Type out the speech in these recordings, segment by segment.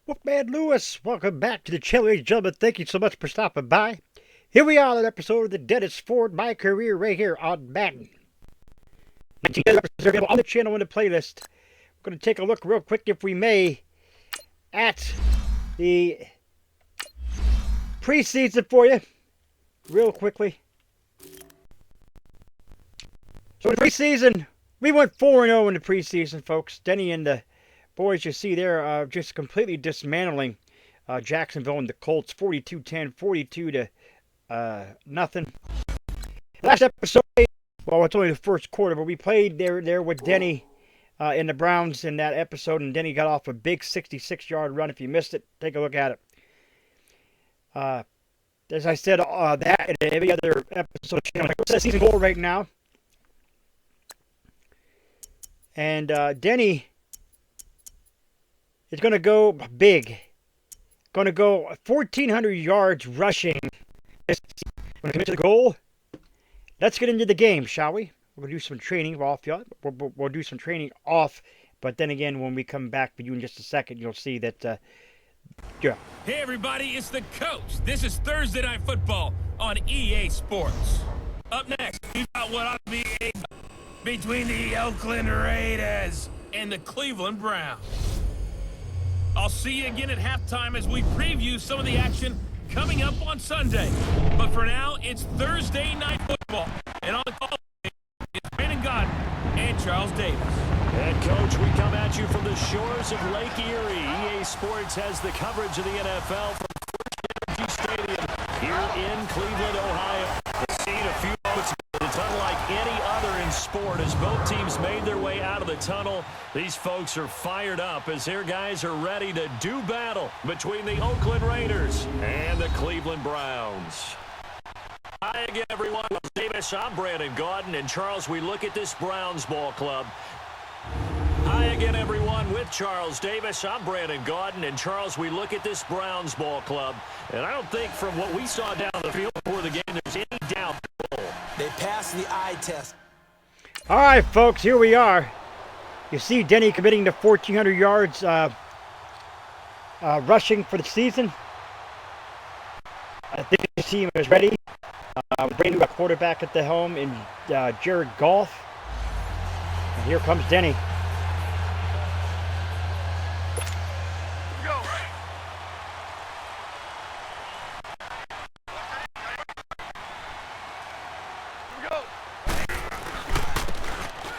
Wolfman Lewis, welcome back to the channel, ladies and gentlemen. Thank you so much for stopping by. Here we are on an episode of the Dennis Ford My Career right here on Madden. 19 episodes available on the channel in the playlist. We're going to take a look real quick, if we may, at the preseason for you, real quickly. So in the preseason, we went 4-0 in the preseason, folks. Denny and the boys you see there just completely dismantling Jacksonville and the Colts, 42-10, 42-0. Last episode, well, it's only the first quarter, but we played there with Denny in the Browns in that episode, and Denny got off a big 66-yard run. If you missed it, take a look at it. As I said, that and every other episode, what's the season goal right now? And Denny is going to go big. Going to go 1,400 yards rushing. Going to commit to the goal. Let's get into the game, shall we? We're going to do some training off. We'll do some training off. But then again, when we come back with you in just a second, you'll see that, yeah. Hey, everybody, it's the coach. This is Thursday Night Football on EA Sports. Up next, we got what ought to be a between the Oakland Raiders and the Cleveland Browns. I'll see you again at halftime as we preview some of the action coming up on Sunday. But for now, it's Thursday Night Football. And on the call is Brandon Godden and Charles Davis. And, Coach, we come at you from the shores of Lake Erie. EA Sports has the coverage of the NFL from First Energy Stadium here in Cleveland, Ohio. The scene a few moments ago. It's unlike any other in sport as both teams made their way out of the tunnel. These folks are fired up as their guys are ready to do battle between the Oakland Raiders and the Cleveland Browns. Hi again, everyone. I'm Davis. I'm Brandon Godden. And Charles, we look at this Browns ball club. Hi again, everyone, with Charles Davis. I'm Brandon Godden. And Charles, we look at this Browns ball club. And I don't think from what we saw down the field before the game there's any doubt. They passed the eye test. All right, folks, here we are. You see Denny committing to 1,400 yards rushing for the season. I think the team is ready. Bringing a quarterback at the helm in Jared Goff. And here comes Denny.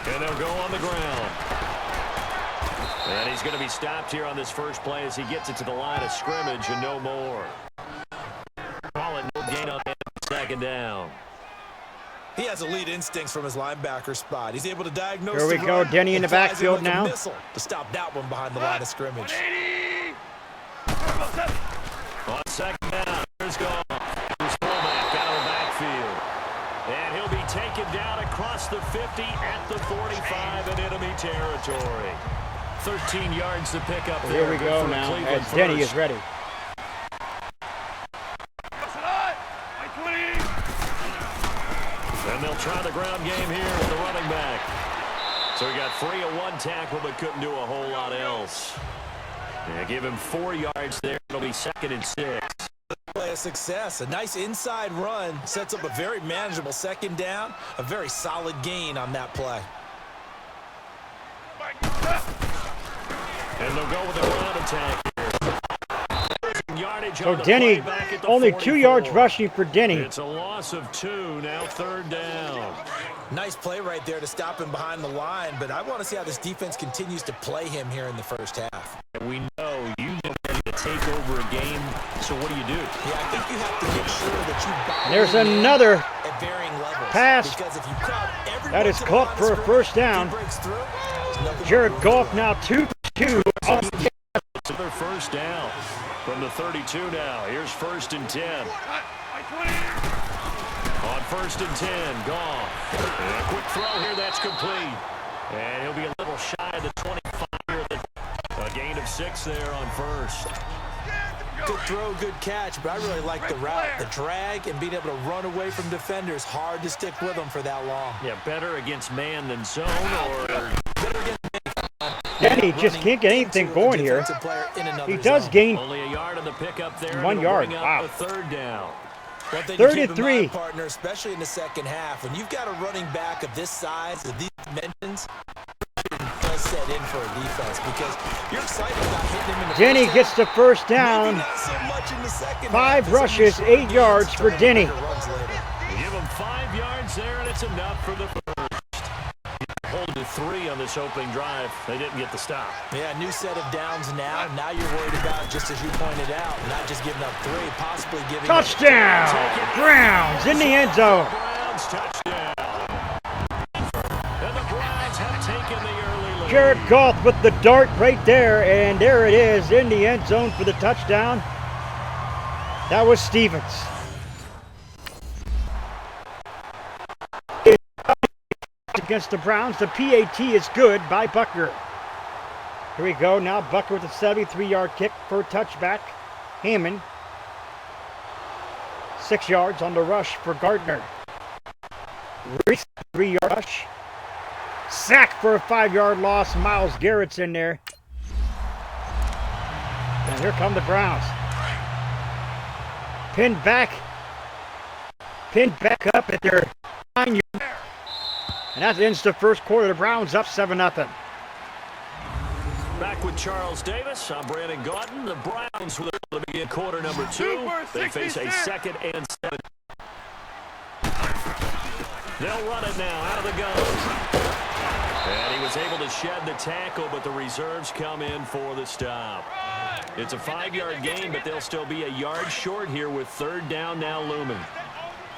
And they'll go on the ground. And he's going to be stopped here on this first play as he gets it to the line of scrimmage and no more. Call it no gain on that second down. He has elite instincts from his linebacker spot. He's able to diagnose. Here we go, Denny in the backfield now. To stop that one behind the line of scrimmage. On second down, here's Goff. Here's fullback out of the backfield. And he'll be taken down across the 50 at the 45 in enemy territory. 13 yards to pick up there. Here we go now as Denny is ready. And they'll try the ground game here with the running back. So he got free of one tackle but couldn't do a whole lot else. Yeah, give him 4 yards there. It'll be 2nd and 6. Play a success. A nice inside run sets up a very manageable second down. A very solid gain on that play. And they'll go with a run attack here. So Denny, only 2 yards rushing for Denny. It's a loss of 2, now 3rd down. Nice play right there to stop him behind the line, but I want to see how this defense continues to play him here in the first half. We know you get ready to take over a game, so what do? Yeah, I think you have to make sure that you buy There's another at varying levels. pass. Because if you crowd That is caught for a first down. Jared Goff now 2-2. Another first down from the 32 now. Here's 1st and 10. On 1st and 10, Goff. And a quick throw here, that's complete. And he'll be a little shy of the 25 here. A gain of 6 there on 1st. Good throw, good catch, but I really like the route. The drag and being able to run away from defenders. Hard to stick with them for that long. Yeah, better against man than zone, or better against man. Denny just can't get anything going here. He does gain Only a yard on the pickup there. 1 yard. Wow. Wow. A third down. One thing 3rd to keep and in 3. mind, partner, especially in the second half, when you've got a running back of this size, of these dimensions, does set in for a defense because you're excited about hitting him in the Denny first gets half. the first Maybe down. not so much in the second 5 half. rushes, 8 yards for Denny. Give him 5 yards there, and it's enough for the first. Hold to 3 on this opening drive. They didn't get the stop. Yeah, new set of downs now. Now you're worried about, just as you pointed out, not just giving up 3, possibly giving up Touchdown! Browns in the end zone. Browns touchdown. And the Browns have taken the early lead. Jared Goff with the dart right there, and there it is in the end zone for the touchdown. That was Stevens. Against the Browns, the PAT is good by Bucker. Here we go, now Bucker with a 73-yard kick for a touchback. Hammond, 6 yards on the rush for Gardner. Reese, 3-yard rush. Sack for a 5-yard loss. Myles Garrett's in there. And here come the Browns. Pinned back up at their 9-yard. And that ends the first quarter. The Browns up 7-0. Back with Charles Davis. I'm Brandon Gaudin. The Browns will begin quarter number 2. They face a 2nd and 7. They'll run it now out of the gun. And he was able to shed the tackle, but the reserves come in for the stop. It's a 5-yard gain, but they'll still be a yard short here with 3rd down now looming.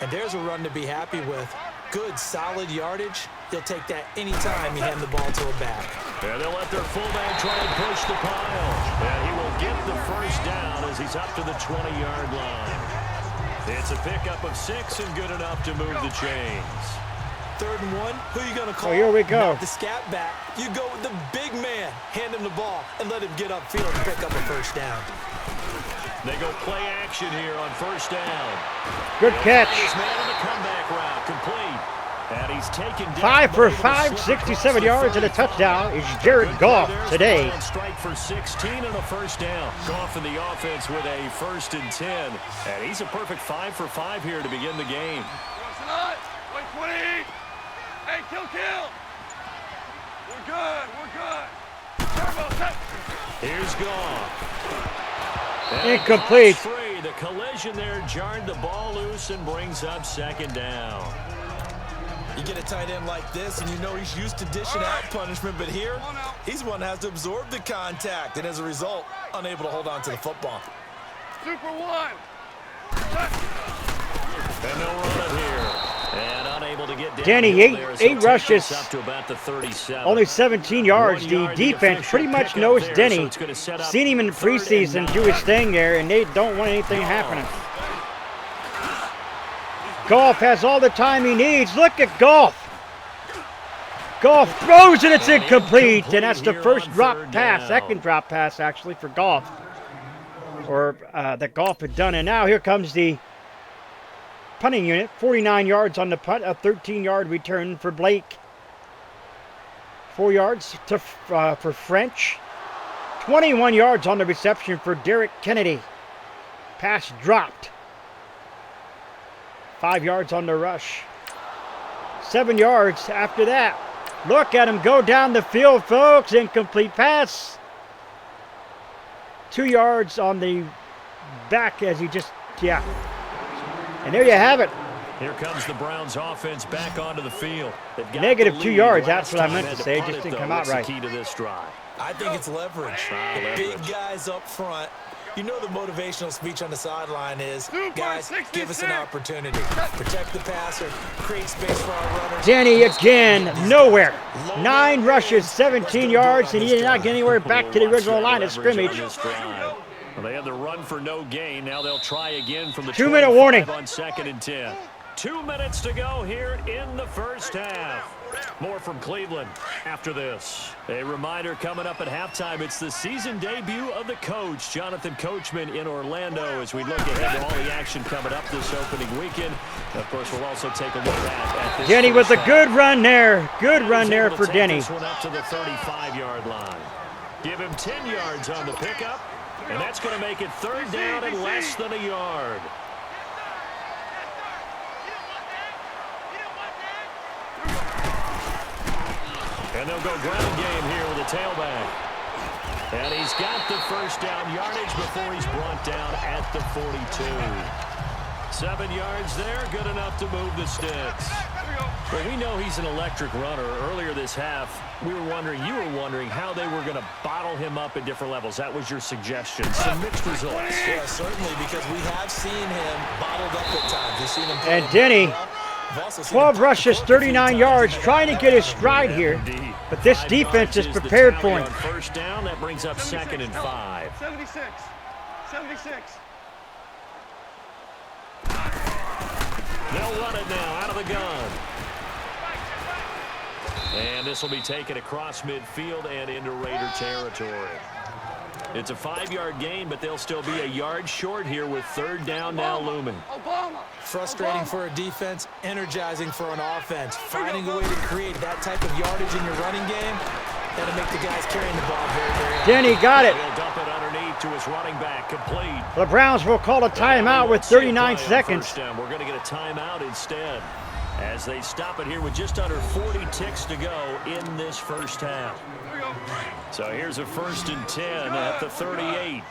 And there's a run to be happy with. Good, solid yardage. He'll take that anytime you hand the ball to a back. And they'll let their fullback try and push the pile. And he will get the first down as he's up to the 20-yard line. It's a pickup of 6 and good enough to move the chains. 3rd and 1, who are you going to call? Oh, here we go. Not the scat back. You go with the big man. Hand him the ball and let him get upfield and pick up a first down. They go play action here on 1st down. Good catch. This man on the comeback route, complete. And he's taken down. 5 for 5, 67 yards and a touchdown is Jared Goff today. Strike for 16 and a first down. Goff in the offense with a 1st and 10. And he's a perfect 5 for 5 here to begin the game. Hey, kill. We're good. Turbo set. Here's Goff. Incomplete. Free. The collision there jarred the ball loose and brings up 2nd down. You get a tight end like this, and you know he's used to dishing out punishment, but here, he's one that has to absorb the contact, and as a result, unable to hold on to the football. Super 1. And they'll run it here. And unable to get down. Danny, eight rushes. Up to about the 37. Only 17 yards. 1 The yard, defense official pretty much pickup knows there, Denny. so it's gonna set up Seen him in 3rd and preseason 9. do his thing there, and they don't want anything happening. Goff has all the time he needs. Look at Goff. Goff throws and it's incomplete. And that's the first drop pass, second drop pass actually for Goff. Or that Goff had done. And now here comes the punting unit. 49 yards on the punt, a 13-yard return for Blake. 4 yards for French. 21 yards on the reception for Derek Kennedy. Pass dropped. 5 yards on the rush. 7 yards after that. Look at him go down the field, folks. Incomplete pass. 2 yards on the back as he just, yeah. And there you have it. Here comes the Browns offense back onto the field. Negative the 2 lead. yards. Last That's what I time meant had to say. punt Just it, didn't though. come out What's right. the key to this drive? I think it's leverage. The big guys up front. You know the motivational speech on the sideline is, guys, give us an opportunity. Protect the passer, create space for our runners. Danny again, nowhere. 9 rushes, 17 yards, and he did not get anywhere back to the original line of scrimmage. Well, they had the run for no gain. Now they'll try again from the 2-minute warning. on 2nd and 10. 2 minutes to go here in the first half. More from Cleveland after this. A reminder coming up at halftime. It's the season debut of the coach, Jonathan Coachman, in Orlando, as we look ahead to all the action coming up this opening weekend. Of course, we'll also take a look at this. Denny with a half. good run there. Good run there Able to for take Denny. This one up to the 35-yard line. Give him 10 yards on the pickup, and that's going to make it third down and less than a yard. And they'll go ground game here with a tailback. And he's got the first down yardage before he's brought down at the 42. 7 yards there, good enough to move the sticks. Well, we know he's an electric runner. Earlier this half, you were wondering how they were going to bottle him up at different levels. That was your suggestion. Some mixed results. Yeah, certainly, because we have seen him bottled up at times. We've seen him And Denny, 12 rushes, 39 yards, trying to get his stride here. But this defense is prepared for him. First down, that brings up 2nd and 5. 76. 76. They'll run it now out of the gun. And this will be taken across midfield and into Raider territory. It's a 5-yard gain, but they'll still be a yard short here with third down now looming. Frustrating for a defense, energizing for an offense. Finding a way to create that type of yardage in your running game, that'll make the guys carrying the ball very, very Denny got it. He'll dump it underneath to his running back, complete. The Browns will call a timeout with 39 seconds. We're going to get a timeout instead as they stop it here with just under 40 ticks to go in this first half. So here's a 1st and 10 at the 38.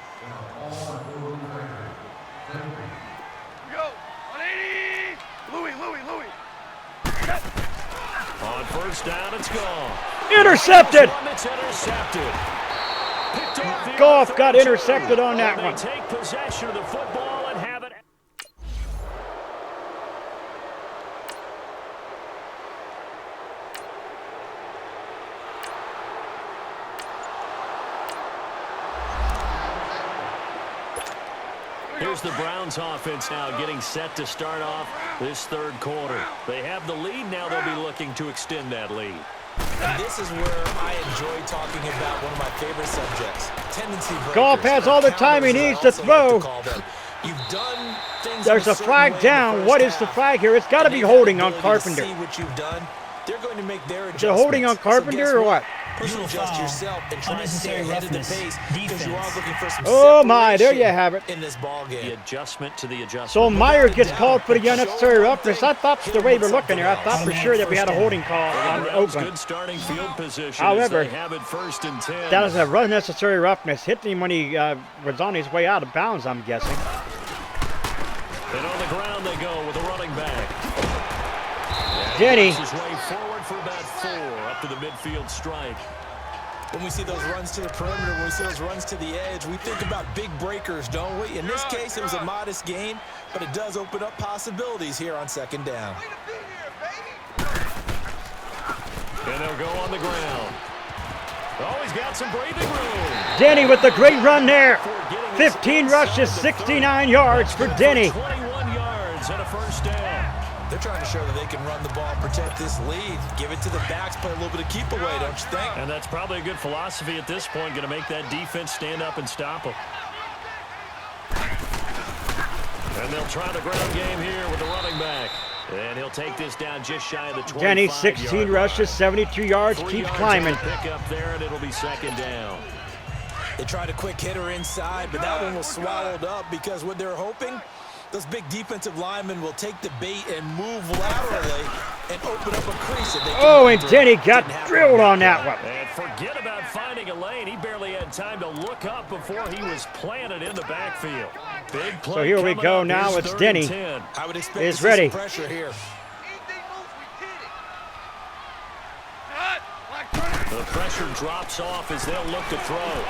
Go. 180. Louis. On first down, it's gone. Intercepted. It's intercepted. Picked off the Goff other got 32. intercepted on that They one. take possession of the football and have it. Here's the Browns offense now getting set to start off this third quarter. They have the lead. Now they'll be looking to extend that lead. And this is where I enjoy talking about one of my favorite subjects, tendency breakers. Goff has all the time he needs to throw. You've done things. There's a flag down. What is the flag here? It's got to be holding on Carpenter. See what you've done. They're going to make their Is it holding on Carpenter or what? You adjust yourself and try to stay ahead of the pace because you are looking for some Oh my, there you have it. in this ball game. The adjustment to the adjustment. So Meyer gets called for the unnecessary roughness. I thought the way we're looking here, I thought for sure that we had a holding call on Oakland. Good starting field position. However, as they have it 1st and 10. that was a unnecessary roughness. Hit him when he was on his way out of bounds, I'm guessing. And on the ground they go with a running back. Denny. His way forward for about 4 up to the midfield strike. When we see those runs to the perimeter, when we see those runs to the edge, we think about big breakers, don't we? In this case, it was a modest gain, but it does open up possibilities here on 2nd down. And they'll go on the ground. Oh, he's got some breathing room. Denny with the great run there. 15 rushes, 69 yards for Denny. 21 yards and a first down. They're trying to show that they can run the ball, protect this lead, give it to the backs, play a little bit of keep away, don't you think? And that's probably a good philosophy at this point, going to make that defense stand up and stop them. And they'll try the ground game here with the running back. And he'll take this down just shy of the 25. Denny, 16 rushes, 72 yards, keeps climbing. Pick up there, and it'll be 2nd down. They tried a quick hitter inside, but that one was swallowed up because what they're hoping, those big defensive linemen will take the bait and move laterally and open up a crease. If they can. Oh, and Denny got drilled on that one. And forget about finding a lane. He barely had time to look up before he was planted in the backfield. Big play. So here we go up. now. Here's It's 3rd Denny. and 10. I would expect Is to see ready. some pressure here. The pressure drops off as they'll look to throw.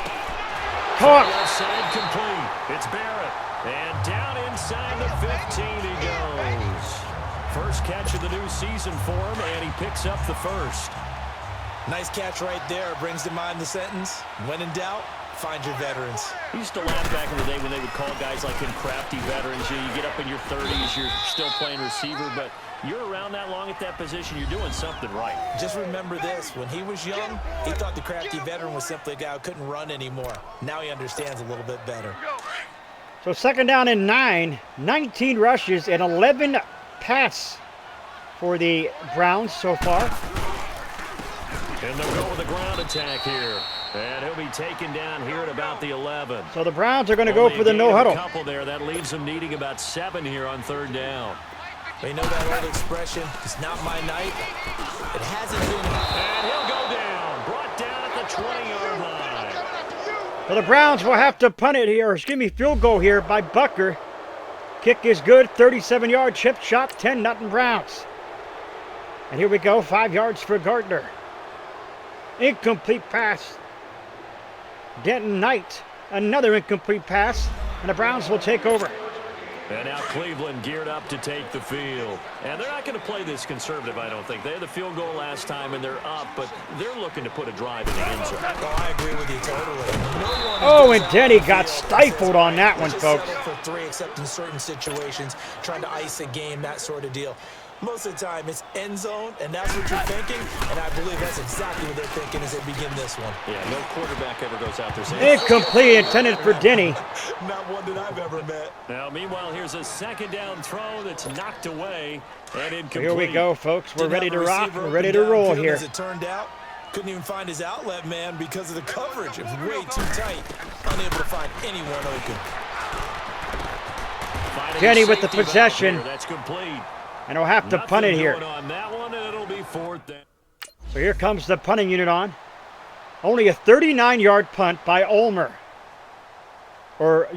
Caught. Left side complete. It's Barrett. And down inside the 15 he goes. First catch of the new season for him, and he picks up the first. Nice catch right there. Brings to mind the sentence, when in doubt, find your veterans. I used to laugh back in the day when they would call guys like him crafty veterans. You get up in your 30s, you're still playing receiver, but you're around that long at that position, you're doing something right. Just remember this, when he was young, he thought the crafty veteran was simply a guy who couldn't run anymore. Now he understands a little bit better. So 2nd down and 9, 19 rushes and 11 pass for the Browns so far. And they'll go with a ground attack here. And he'll be taken down here at about the 11. So the Browns are going to go for the no A huddle. couple there. That leaves them needing about 7 here on 3rd down. They know that old expression, it's not my night. It hasn't been. And he'll go down. Brought down at the 20-yard line. So the Browns will have to punt it here, or excuse me, field goal here by Bucker. Kick is good, 37-yard chip shot, 10-0 Browns. And here we go, 5 yards for Gardner. Incomplete pass. Denton Knight, another incomplete pass, and the Browns will take over. And now Cleveland geared up to take the field. And they're not going to play this conservative, I don't think. They had the field goal last time, and they're up, but they're looking to put a drive in the end zone. Oh, I agree with you totally. Oh, and Denny got stifled on that one, folks. For 3, except in certain situations, trying to ice a game, that sort of deal. Most of the time, it's end zone, and that's what you're thinking, and I believe that's exactly what they're thinking as they begin this one. Yeah, no quarterback ever goes out there saying... Incomplete, intended for Denny. Not one that I've ever met. Now, meanwhile, here's a 2nd down throw that's knocked away and incomplete. Here we go, folks. We're Didn't ready have to a rock. receiver We're ready to roll open downfield, here. As it turned out, couldn't even find his outlet man because of the coverage. It was way too tight. Unable to find anyone open. Denny with the possession. That's complete. And he'll have to punt it here. On that one, and it'll be 4th down. So here comes the punting unit on. Only a 39-yard punt by Ulmer. Or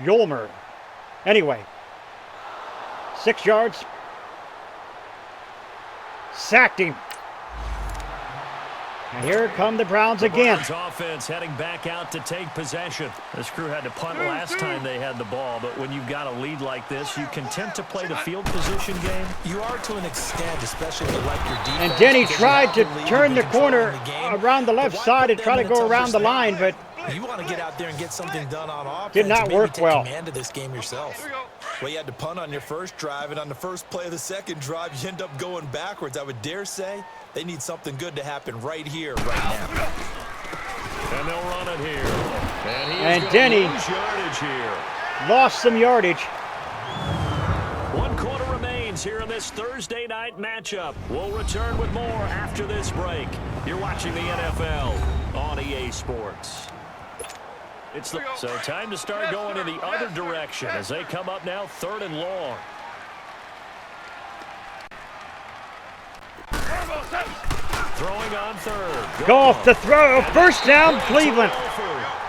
Yulmer. Anyway. 6 yards. Sacked him. And here come the Browns again. Browns offense heading back out to take possession. This crew had to punt last time they had the ball, but when you've got a lead like this, you content to play the field position game? You are to an extent, especially if you like your defense. And Denny tried to turn the corner around the left side and try to go around the line, but you want to get out there and get something done on offense. did not work take well. Command of this game yourself. Well, you had to punt on your first drive, and on the first play of the second drive, you end up going backwards. I would dare say they need something good to happen right here, right now. And they'll run it here. And Denny lose yardage here. Lost some yardage. 1 quarter remains here in this Thursday night matchup. We'll return with more after this break. You're watching the NFL on EA Sports. So time to start going in the other direction as they come up now 3rd and long. Throwing on 3rd. Goff the throw. First down, Cleveland.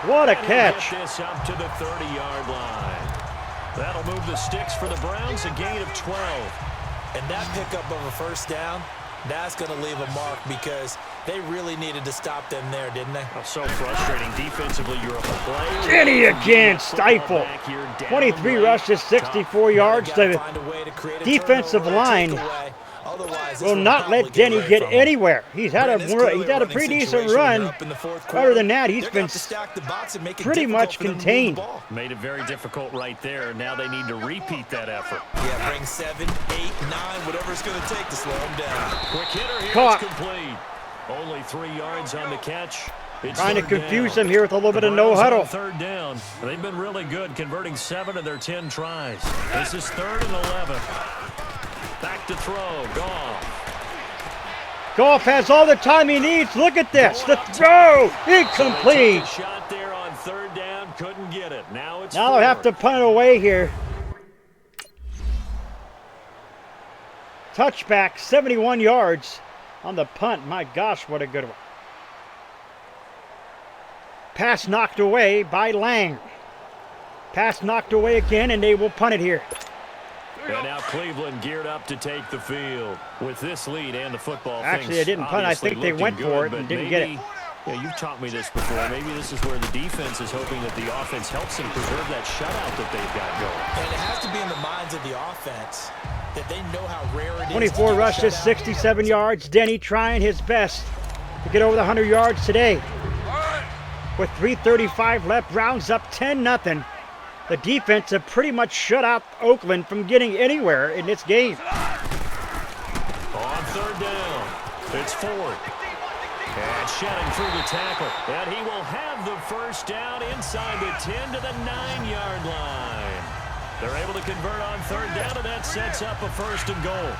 What a catch. Get this up to the 30-yard line. That'll move the sticks for the Browns, a gain of 12. And that pickup of a first down, that's going to leave a mark because they really needed to stop them there, didn't they? Oh, so frustrating. Defensively, you're up a play. Denny again, stifled. 23 rushes, 64 yards. The defensive line will not let Denny get anywhere. He's had a pretty decent run. Other than that, he's been pretty much contained. Made it very difficult right there. Now they need to repeat that effort. Yeah, bring 7, 8, 9, whatever it's going to take to slow him down. Quick hitter here. Caught. It's complete. Only 3 yards on the catch. It's Trying to 3rd confuse down. them here with a little bit of no Browns on huddle. 3rd down. They've been really good, converting 7 of their 10 tries. This is 3rd and 11. Back to throw. Goff has all the time he needs. Look at this. The throw. Incomplete. Shot there on 3rd down. Couldn't get it. Now it's Now they'll have to punt it away here. Touchback, 71 yards on the punt. My gosh, what a good one. Pass knocked away by Lang. Pass knocked away again, and they will punt it here. And now Cleveland geared up to take the field with this lead and the football. Actually, they didn't punt. I think they went for it and didn't get it. Yeah, you've taught me this before. Maybe this is where the defense is hoping that the offense helps them preserve that shutout that they've got going. And it has to be in the minds of the offense that they know how rare it is. 24 rushes, 67 yards. Denny trying his best to get over the 100 yards today. With 3:35 left, Browns up 10-0. The defense have pretty much shut out Oakland from getting anywhere in this game. On 3rd down, it's Ford. And shedding through the tackle. And he will have the first down inside the 10 to the 9-yard line. They're able to convert on 3rd down, and that sets up a 1st and goal.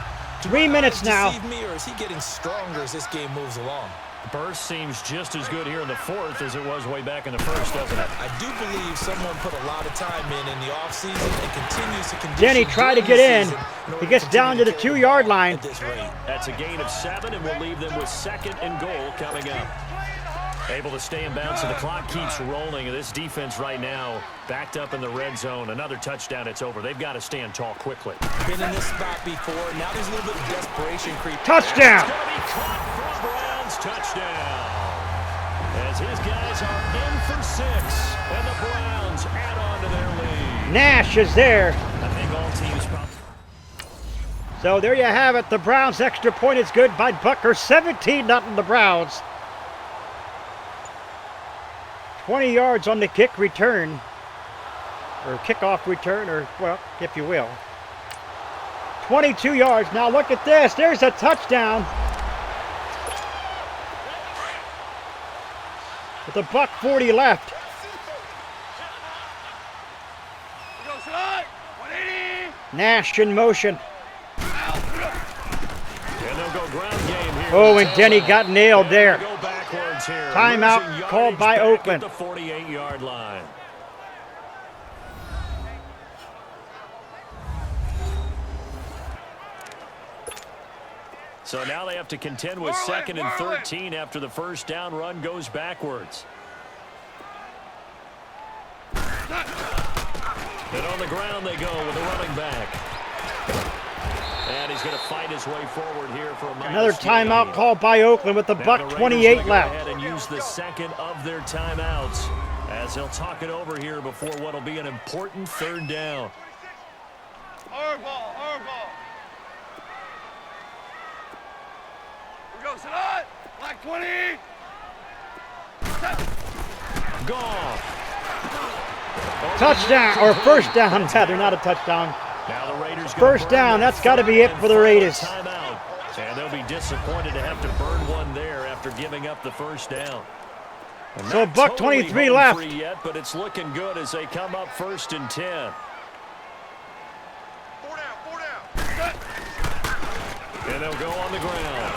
3 minutes now. Deceive me, or is he getting stronger as this game moves along? Burst seems just as good here in the fourth as it was way back in the first, doesn't it? I do believe someone put a lot of time in the offseason and continues to condition. Denny tried to get in. He gets down to the 2-yard line. At this rate. That's a gain of 7, and we'll leave them with 2nd and goal coming up. Able to stay in bounds, so the clock keeps rolling. This defense right now backed up in the red zone. Another touchdown, it's over. They've got to stand tall quickly. Been in this spot before. Now there's a little bit of desperation creep. Touchdown! It's going to be caught for a Browns touchdown. As his guys are in for 6, and the Browns add on to their lead. Nash is there. I think all teams probably... So there you have it. The Browns' extra point is good by Butker. 17-0 the Browns. 20 yards on the kick return, or kickoff return, or, well, if you will. 22 yards. Now look at this. There's a touchdown. With a $1:40 left. Nash in motion. And they'll go ground game here. Oh, and Denny got nailed there. Go backwards here. Timeout Losing called by yardage back Oakland. at the 48-yard line. So now they have to contend with 2nd and 13 after the first down run goes backwards. And on the ground they go with the running back. And he's going to fight his way forward here for a Another timeout called by Oakland with the $1:28 left. Go ahead and use the second of their timeouts as he'll talk it over here before what will be an important 3rd down. Hard ball, hard ball. Here goes Sadat. Black 20. Gone. Touchdown, or first down, rather, not a touchdown. Now the Raiders First down, that's got to be it for the Raiders. Timeout. And they'll be disappointed to have to burn one there after giving up the first down. So $1:23 left. Yet, but it's looking good as they come up 1st and 10. 4 down. And they'll go on the ground.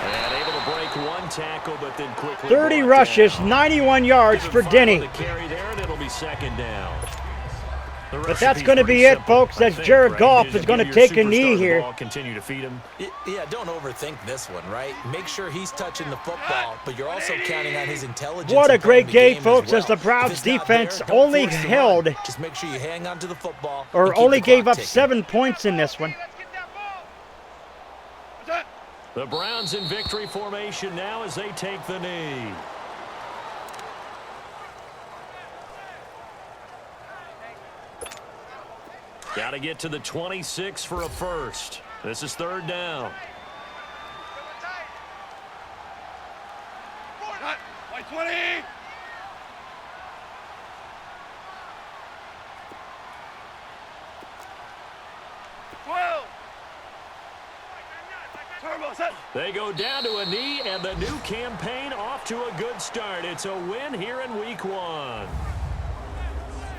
And able to break one tackle, but then quickly 30 brought rushes, down. 91 yards for Follow Denny. the carry there, and it'll be 2nd down. The But that's recipe's going to pretty be it, simple, folks, I as think, Jared right? Goff Just is going to give your take a knee superstar the here. ball, continue to feed him. Yeah, don't overthink this one, right? Make sure he's touching the football, but you're also counting on his intelligence. What a in playing great the game, as folks, well. as the If Browns it's not defense there, don't only force the held, run. Just make sure you hang on to the football. or and keep only the clock gave up ticking. 7 points in this one. The Browns in victory formation now as they take the knee. Got to get to the 26 for a first. This is 3rd down. White 20. Turbo set. They go down to a knee, and the new campaign off to a good start. It's a win here in week 1.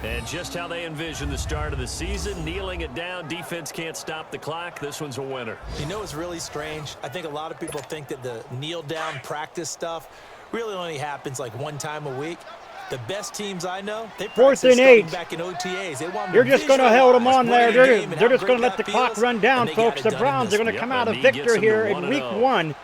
And just how they envision the start of the season, kneeling it down, defense can't stop the clock. This one's a winner. You know, it's really strange. I think a lot of people think that the kneel down practice stuff really only happens like one time a week. The best teams I know, they 4th and practice 8. back in OTAs. They want You're just going to hold them on there. They're just going to let the that clock feels, run down, and they got folks. it The done in Browns this are going to Yep, come out a and he gets victor them to here in week 1-0. 1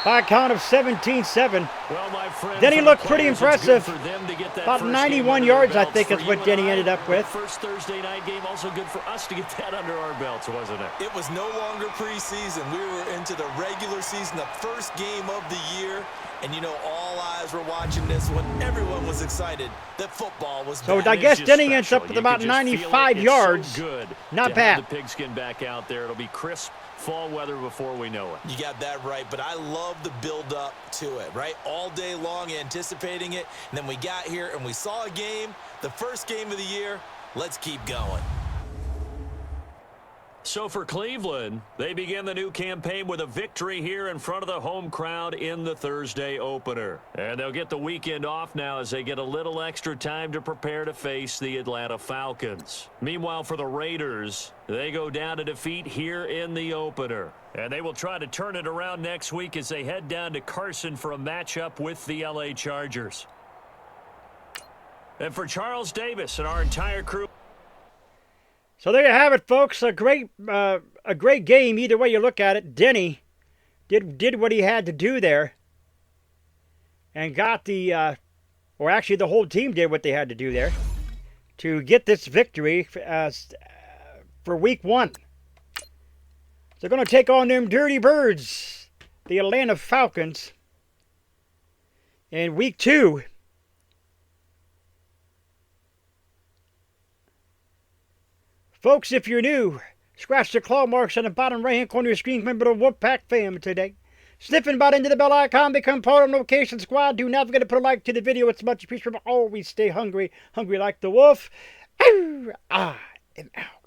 by a count of 17-7. Well, my friend, Denny for the looked pretty players, it's good impressive. for them to get that About first 91 game under yards, their I think, belts. is For what you Denny and I, ended up with. that first Thursday night game, also good for us to get that under our belts, wasn't it? It was no longer preseason. We were into the regular season, the first game of the year. And, you know, all eyes were watching this one. Everyone was excited that football was So back. I guess It's just Denny ends special. up with You about can just feel 95 it. It's yards. So good Not to bad. have the pigskin back out there. It'll be crisp fall weather before we know it. You got that right, but I love the build-up to it, right? All day long anticipating it, and then we got here and we saw a game, the first game of the year. Let's keep going. So for Cleveland, they begin the new campaign with a victory here in front of the home crowd in the Thursday opener. And they'll get the weekend off now as they get a little extra time to prepare to face the Atlanta Falcons. Meanwhile, for the Raiders, they go down to defeat here in the opener. And they will try to turn it around next week as they head down to Carson for a matchup with the LA Chargers. And for Charles Davis and our entire crew. So there you have it, folks. A great game either way you look at it. Denny did what he had to do there, and got the, or actually the whole team did what they had to do there to get this victory for Week 1. They're going to take on them Dirty Birds, the Atlanta Falcons, in Week 2. Folks, if you're new, scratch the claw marks on the bottom right-hand corner of your screen. Remember the Wolfpack fam today. Sniffing about into the bell icon, become part of the notification squad. Do not forget to put a like to the video. It's much appreciated. Always stay hungry, hungry like the wolf. I am out.